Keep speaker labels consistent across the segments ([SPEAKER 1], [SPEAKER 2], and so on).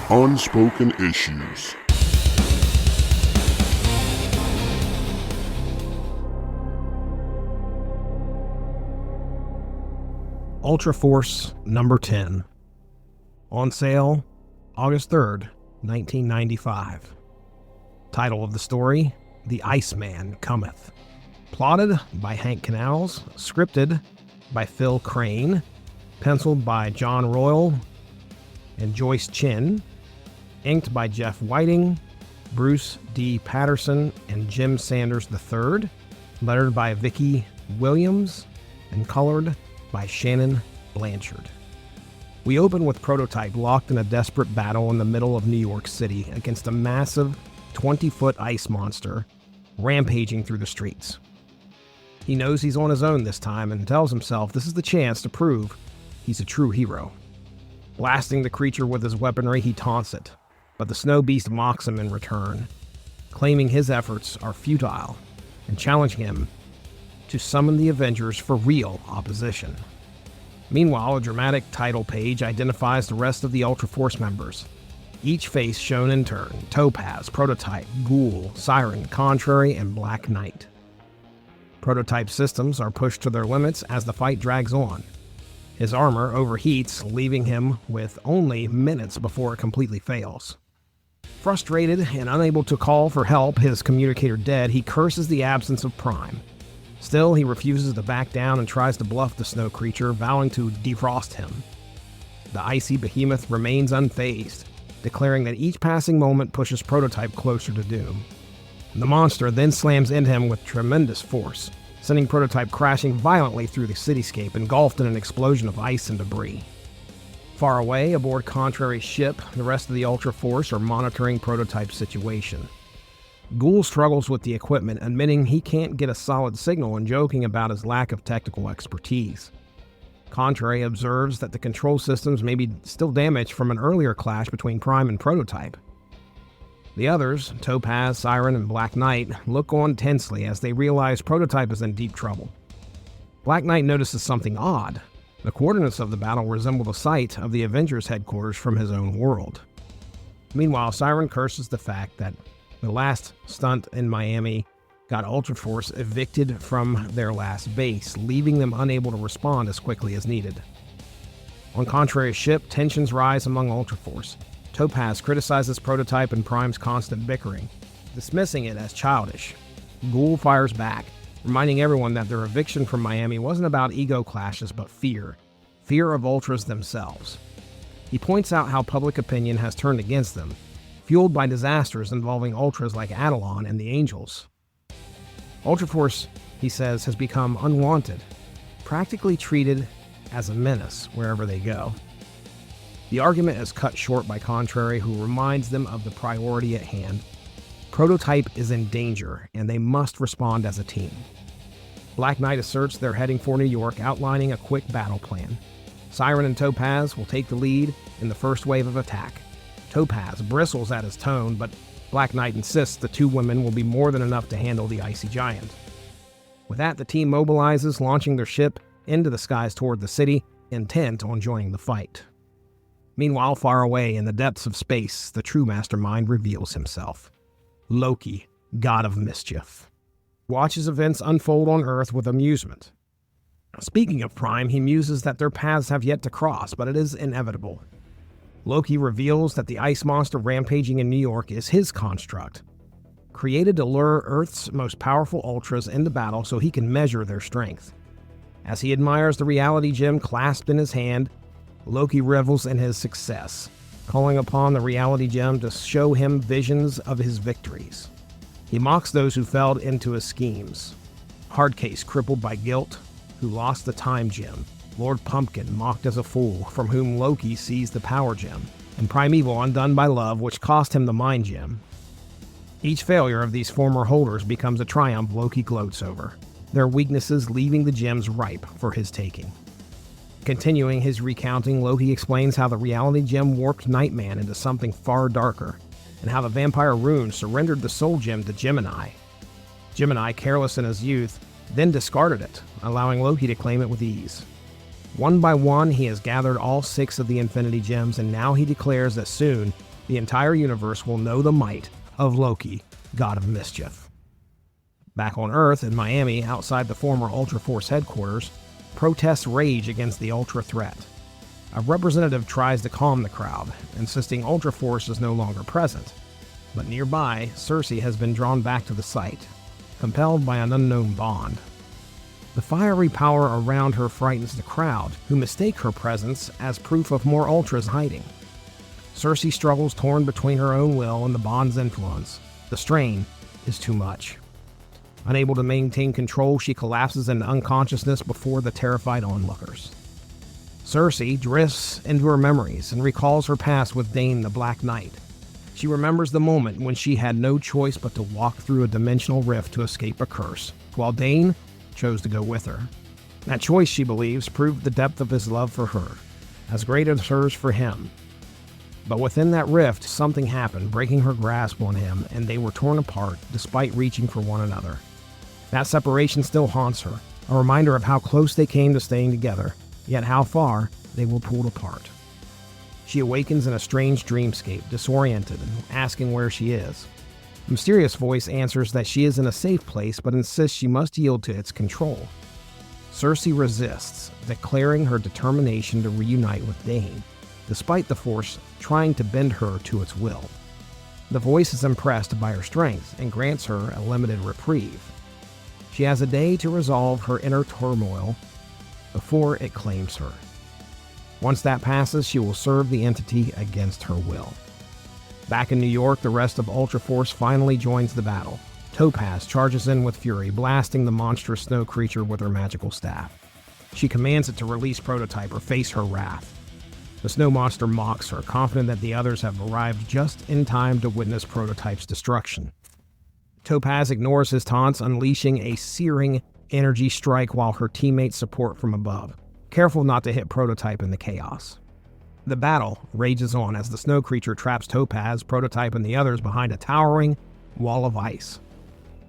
[SPEAKER 1] Unspoken Issues.
[SPEAKER 2] UltraForce number 10. On sale August 3rd, 1995. Title of the story, The Iceman Cometh. Plotted by Hank Canals, scripted by Phil Crane, penciled by John Royal and Joyce Chin, inked by Jeff Whiting, Bruce D. Patterson, and Jim Sanders III, lettered by Vicki Williams, and colored by Shannon Blanchard. We open with Prototype locked in a desperate battle in the middle of New York City against a massive 20-foot ice monster rampaging through the streets. He knows he's on his own this time and tells himself this is the chance to prove he's a true hero. Blasting the creature with his weaponry, he taunts it, but the snow beast mocks him in return, claiming his efforts are futile and challenging him to summon the Avengers for real opposition. Meanwhile, a dramatic title page identifies the rest of the UltraForce members, each face shown in turn: Topaz, Prototype, Ghoul, Siren, Contrary, and Black Knight. Prototype systems are pushed to their limits as the fight drags on. His armor overheats, leaving him with only minutes before it completely fails. Frustrated and unable to call for help, his communicator dead, he curses the absence of Prime. Still, he refuses to back down and tries to bluff the snow creature, vowing to defrost him. The icy behemoth remains unfazed, declaring that each passing moment pushes Prototype closer to doom. The monster then slams into him with tremendous force, sending Prototype crashing violently through the cityscape, engulfed in an explosion of ice and debris. Far away, aboard Contrary's ship, the rest of the UltraForce are monitoring Prototype's situation. Ghoul struggles with the equipment, admitting he can't get a solid signal and joking about his lack of technical expertise. Contrary observes that the control systems may be still damaged from an earlier clash between Prime and Prototype. The others, Topaz, Siren, and Black Knight, look on tensely as they realize Prototype is in deep trouble. Black Knight notices something odd. The coordinates of the battle resemble the site of the Avengers headquarters from his own world. Meanwhile, Siren curses the fact that the last stunt in Miami got UltraForce evicted from their last base, leaving them unable to respond as quickly as needed. On Contrary's ship, tensions rise among UltraForce. Topaz criticizes Prototype and Prime's constant bickering, dismissing it as childish. Ghoul fires back, reminding everyone that their eviction from Miami wasn't about ego clashes but fear of Ultras themselves. He points out how public opinion has turned against them, fueled by disasters involving Ultras like Adelon and the Angels. UltraForce, he says, has become unwanted, practically treated as a menace wherever they go. The argument is cut short by Contrary, who reminds them of the priority at hand. Prototype is in danger, and they must respond as a team. Black Knight asserts they're heading for New York, outlining a quick battle plan. Siren and Topaz will take the lead in the first wave of attack. Topaz bristles at his tone, but Black Knight insists the two women will be more than enough to handle the icy giant. With that, the team mobilizes, launching their ship into the skies toward the city, intent on joining the fight. Meanwhile, far away in the depths of space, the true mastermind reveals himself. Loki, God of Mischief, watches events unfold on Earth with amusement. Speaking of Prime, he muses that their paths have yet to cross, but it is inevitable. Loki reveals that the ice monster rampaging in New York is his construct, created to lure Earth's most powerful Ultras into battle so he can measure their strength. As he admires the reality gem clasped in his hand, Loki revels in his success, calling upon the reality gem to show him visions of his victories. He mocks those who fell into his schemes. Hardcase, crippled by guilt, who lost the time gem. Lord Pumpkin, mocked as a fool, from whom Loki seized the power gem. And Primeval, undone by love, which cost him the mind gem. Each failure of these former holders becomes a triumph Loki gloats over, their weaknesses leaving the gems ripe for his taking. Continuing his recounting, Loki explains how the reality gem warped Nightman into something far darker, and how the vampire rune surrendered the soul gem to Gemini. Gemini, careless in his youth, then discarded it, allowing Loki to claim it with ease. One by one, he has gathered all 6 of the Infinity Gems, and now he declares that soon the entire universe will know the might of Loki, God of Mischief. Back on Earth, in Miami, outside the former UltraForce headquarters, protests rage against the Ultra threat. A representative tries to calm the crowd, insisting UltraForce is no longer present. But nearby, Cersei has been drawn back to the site, compelled by an unknown bond. The fiery power around her frightens the crowd, who mistake her presence as proof of more Ultras hiding. Cersei struggles, torn between her own will and the bond's influence. The strain is too much. Unable to maintain control, she collapses into unconsciousness before the terrified onlookers. Cersei drifts into her memories and recalls her past with Dane the Black Knight. She remembers the moment when she had no choice but to walk through a dimensional rift to escape a curse, while Dane chose to go with her. That choice, she believes, proved the depth of his love for her, as great as hers for him. But within that rift, something happened, breaking her grasp on him, and they were torn apart despite reaching for one another. That separation still haunts her, a reminder of how close they came to staying together, yet how far they were pulled apart. She awakens in a strange dreamscape, disoriented and asking where she is. A mysterious voice answers that she is in a safe place, but insists she must yield to its control. Cersei resists, declaring her determination to reunite with Dane, despite the Force trying to bend her to its will. The voice is impressed by her strength and grants her a limited reprieve. She has a day to resolve her inner turmoil before it claims her. Once that passes, she will serve the entity against her will. Back in New York, the rest of UltraForce finally joins the battle. Topaz charges in with fury, blasting the monstrous snow creature with her magical staff. She commands it to release Prototype or face her wrath. The snow monster mocks her, confident that the others have arrived just in time to witness Prototype's destruction. Topaz ignores his taunts, unleashing a searing energy strike while her teammates support from above, careful not to hit Prototype in the chaos. The battle rages on as the snow creature traps Topaz, Prototype, and the others behind a towering wall of ice.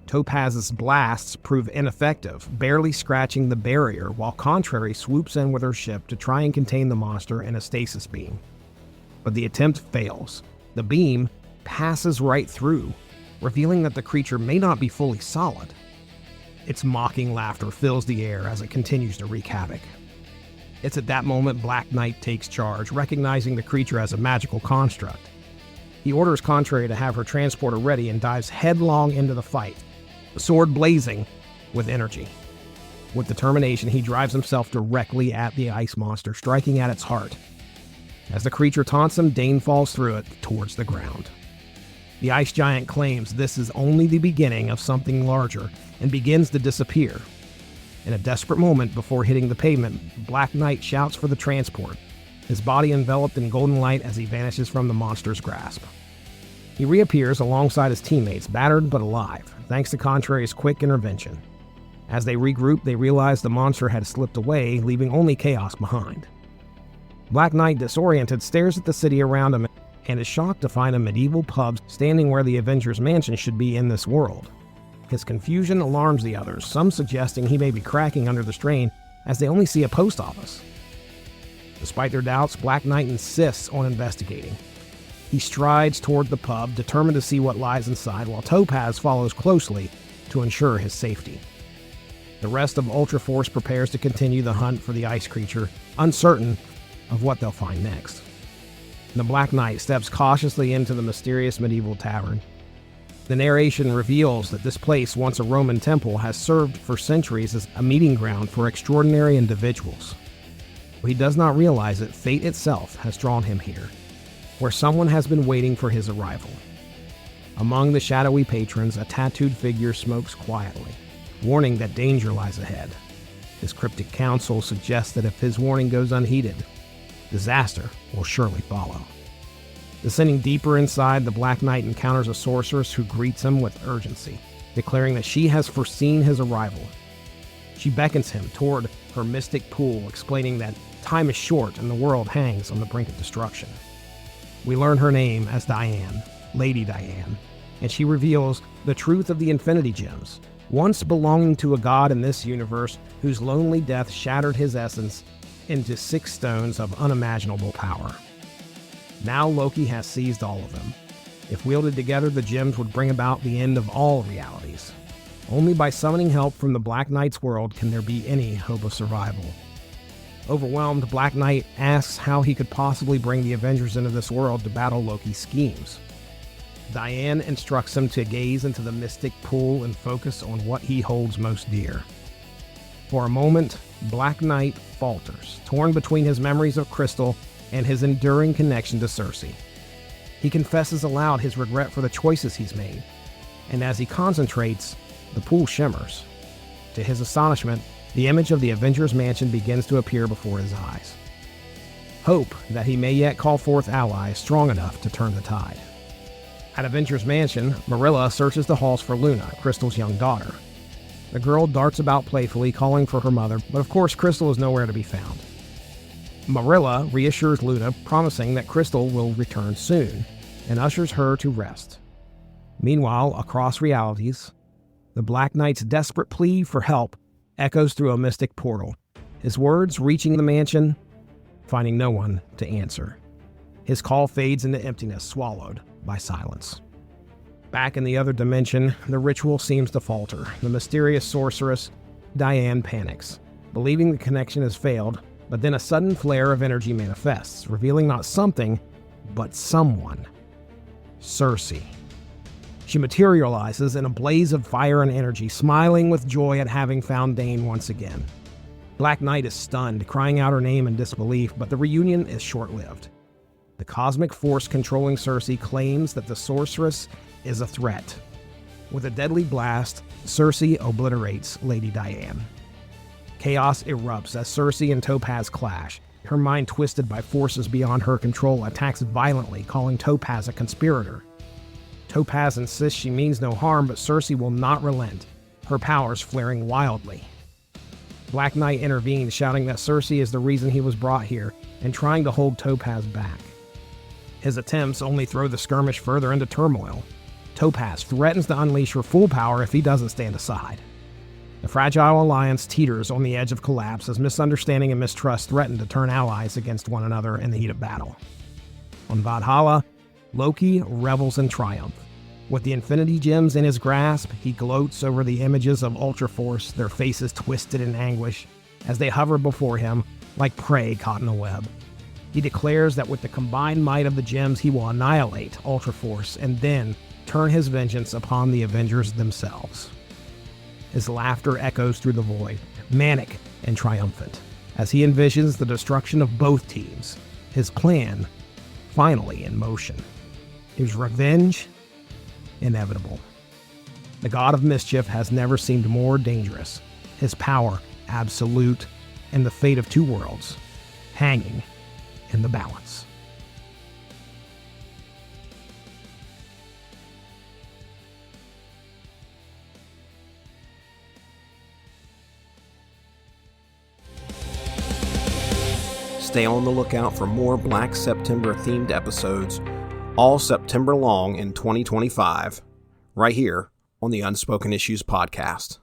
[SPEAKER 2] Topaz's blasts prove ineffective, barely scratching the barrier, while Contrary swoops in with her ship to try and contain the monster in a stasis beam. But the attempt fails. The beam passes right through, revealing that the creature may not be fully solid. Its mocking laughter fills the air as it continues to wreak havoc. It's at that moment Black Knight takes charge, recognizing the creature as a magical construct. He orders Contrary to have her transporter ready and dives headlong into the fight, the sword blazing with energy. With determination, he drives himself directly at the ice monster, striking at its heart. As the creature taunts him, Dane falls through it towards the ground. The ice giant claims this is only the beginning of something larger and begins to disappear. In a desperate moment before hitting the pavement, Black Knight shouts for the transport, his body enveloped in golden light as he vanishes from the monster's grasp. He reappears alongside his teammates, battered but alive, thanks to Contrary's quick intervention. As they regroup, they realize the monster had slipped away, leaving only chaos behind. Black Knight, disoriented, stares at the city around him and is shocked to find a medieval pub standing where the Avengers mansion should be in this world. His confusion alarms the others, some suggesting he may be cracking under the strain as they only see a post office. Despite their doubts, Black Knight insists on investigating. He strides toward the pub, determined to see what lies inside, while Topaz follows closely to ensure his safety. The rest of UltraForce prepares to continue the hunt for the ice creature, uncertain of what they'll find next. The Black Knight steps cautiously into the mysterious medieval tavern. The narration reveals that this place, once a Roman temple, has served for centuries as a meeting ground for extraordinary individuals. He does not realize that fate itself has drawn him here, where someone has been waiting for his arrival. Among the shadowy patrons, a tattooed figure smokes quietly, warning that danger lies ahead. His cryptic counsel suggests that if his warning goes unheeded, disaster will surely follow. Descending deeper inside, the Black Knight encounters a sorceress who greets him with urgency, declaring that she has foreseen his arrival. She beckons him toward her mystic pool, explaining that time is short and the world hangs on the brink of destruction. We learn her name as Diane, Lady Diane, and she reveals the truth of the Infinity Gems, once belonging to a god in this universe whose lonely death shattered his essence into 6 stones of unimaginable power. Now Loki has seized all of them. If wielded together, the gems would bring about the end of all realities. Only by summoning help from the Black Knight's world can there be any hope of survival. Overwhelmed, Black Knight asks how he could possibly bring the Avengers into this world to battle Loki's schemes. Diane instructs him to gaze into the mystic pool and focus on what he holds most dear. For a moment, Black Knight falters, torn between his memories of Crystal and his enduring connection to Cersei. He confesses aloud his regret for the choices he's made, and as he concentrates, the pool shimmers. To his astonishment, the image of the Avengers Mansion begins to appear before his eyes. Hope that he may yet call forth allies strong enough to turn the tide. At Avengers Mansion, Marilla searches the halls for Luna, Crystal's young daughter. The girl darts about playfully, calling for her mother, but of course Crystal is nowhere to be found. Marilla reassures Luna, promising that Crystal will return soon, and ushers her to rest. Meanwhile, across realities, the Black Knight's desperate plea for help echoes through a mystic portal, his words reaching the mansion, finding no one to answer. His call fades into emptiness, swallowed by silence. Back in the other dimension, the ritual seems to falter. The mysterious sorceress, Diane, panics, believing the connection has failed, but then a sudden flare of energy manifests, revealing not something, but someone. Cersei. She materializes in a blaze of fire and energy, smiling with joy at having found Dane once again. Black Knight is stunned, crying out her name in disbelief, but the reunion is short-lived. The cosmic force controlling Cersei claims that the sorceress is a threat. With a deadly blast, Cersei obliterates Lady Diane. Chaos erupts as Cersei and Topaz clash. Her mind, twisted by forces beyond her control, attacks violently, calling Topaz a conspirator. Topaz insists she means no harm, but Cersei will not relent, her powers flaring wildly. Black Knight intervenes, shouting that Cersei is the reason he was brought here, and trying to hold Topaz back. His attempts only throw the skirmish further into turmoil. Topaz threatens to unleash her full power if he doesn't stand aside. The fragile alliance teeters on the edge of collapse as misunderstanding and mistrust threaten to turn allies against one another in the heat of battle. On Valhalla, Loki revels in triumph. With the Infinity Gems in his grasp, he gloats over the images of UltraForce, their faces twisted in anguish, as they hover before him like prey caught in a web. He declares that with the combined might of the gems, he will annihilate UltraForce and then turn his vengeance upon the Avengers themselves. His laughter echoes through the void, manic and triumphant, as he envisions the destruction of both teams, his plan finally in motion. His revenge inevitable. The God of Mischief has never seemed more dangerous, his power absolute, and the fate of two worlds hanging in the balance.
[SPEAKER 3] Stay on the lookout for more Black September-themed episodes all September long in 2025, right here on the Unspoken Issues podcast.